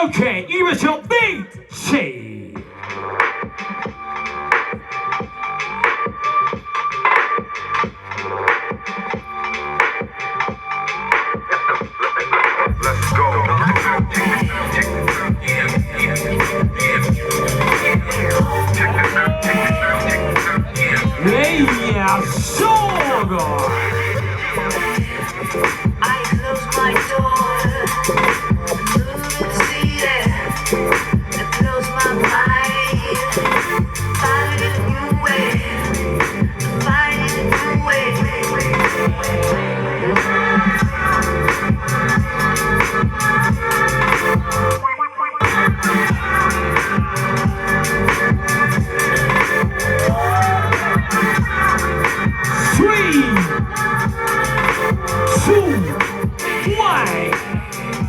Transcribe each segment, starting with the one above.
Okay, 이것이 big C. Let's go. Yeah, SHOGO. I close my door, move to see it. I close my mind, find a new way, find a new way. Three, two, one,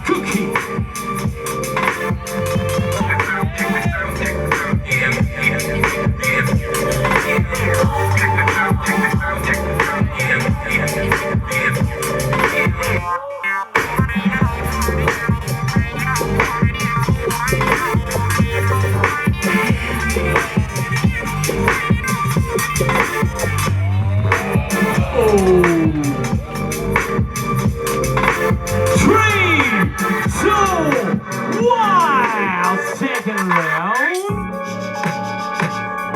cookie. Three, two, one. Second round.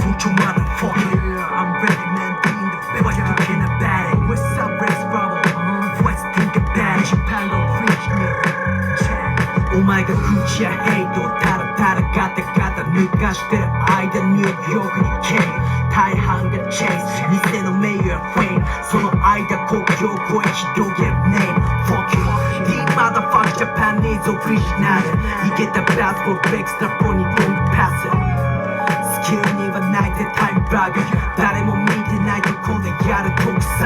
Put your motherfucker, I'm ready, man. Being the best, looking about it. West Side Race Bravo, West think about it. Chicago, reach me. 오마이갓 후치야 헤이도 따라 가다 누가 시대를 아이다 뉴욕은 K 다이한가 체이스 니세노 메이어 페임 소노 아이다 고교고의 지도의 name Fuck you 니 motherfucker Japanese original 이게 다 basketball breaks 다 보니 돈 패스 스킬니와 나이트 타임 바그誰も見てないとこでやる特作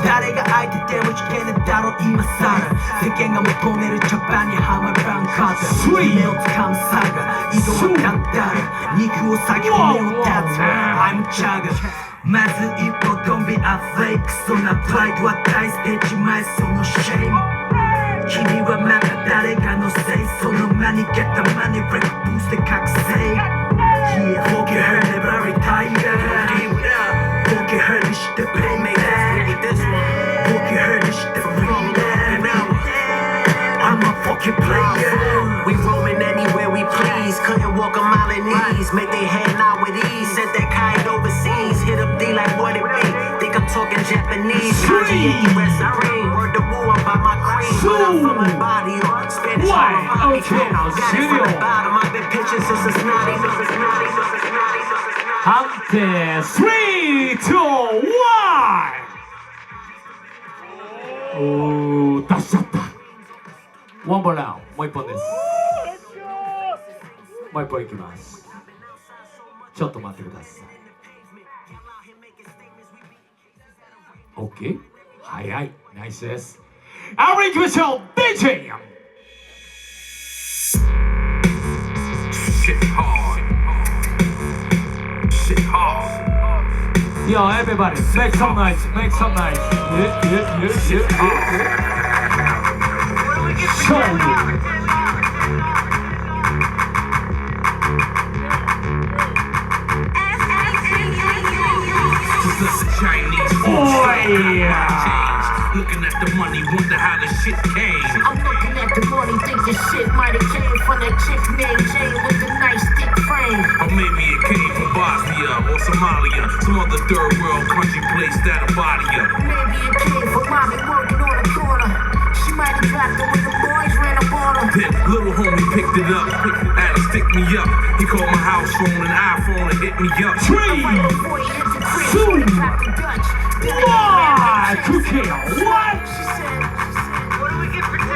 誰が相手でも危険だろ今さら世間が求めるジャパンにはまらんかった夢をつかむサガ移動は簡単肉を先骨を立つ I'm chugger まず一歩 Don't be afraid そんなプライドは大捨てちまえその shame 君はまた誰かのせいその間に get the money break boost で覚醒 Yeah, hope you heard it, but I retired. Hope you heard this shit, the pain made that. Hope you heard this shit, the free that. I'm a fucking player. We roaming anywhere we please. Couldn't walk a mile in knees. Make they head nod with ease. Sent that kite overseas. Hit up D like what it be. Think I'm talking Japanese. Kanji, West Supreme. Word to woo, I'm by my cream. But I'm from my body. Or Spanish, I'm Okay, now, got it from the bottom. I've been pitching since it's naughty. 한테 3, 2, 1. 오, 다시 졌다. One more round. もう一本です。もう一本いきます。ちょっと待ってください。OK。早い。ナイスです。あれ行きましょう。DJ。Shit hard. Shit hard. Yo, everybody, make some noise, make some noise. Yeah. SHOGO. Just listen, Chinese. Oh yeah. Looking at the money, wonder how the shit came. I'm looking at the money, think this shit might have came from that chick named Jane with the nice thick frame. Or maybe it came from Bosnia or Somalia, some other third world country place that'll body ya. Maybe it came from mommy working on the corner. She might have dropped it when the boys ran up on her. Then little homie picked it up, had to stick me up. He called my house phone, an iPhone, and hit me up. 3, 2, 1. Cookie. What? She said, what do we get for $10?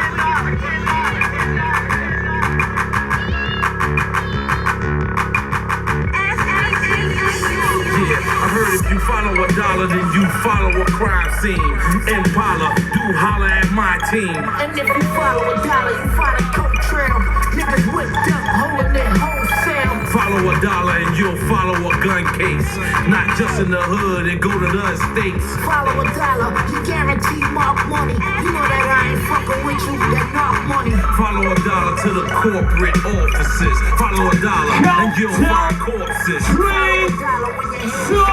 Yeah, I heard if you follow a dollar, then you follow a crime scene. Impala, do holler at my team. And if you follow a dollar, you find a coke trail. Niggas whipped up, holding their whole sound. Follow a dollar and you'll follow a gun case. Not just in the hood, and go to the estates. Follow a dollar, you guarantee mark money. You know that I ain't fucking with you, that knock money. Follow a dollar to the corporate offices. Follow a dollar and you'll find corpses. 3, 2,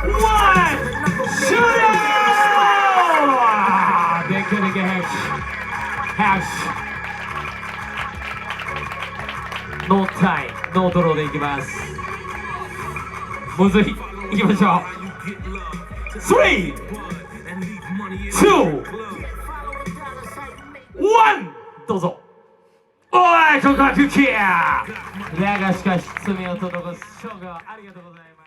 1, shoot it! でっけでけハッシュノータイムノードローでいきますむずいいきましょう3、2、1どうぞおいここはクッキーだがしかし爪を届かすショーゴありがとうございます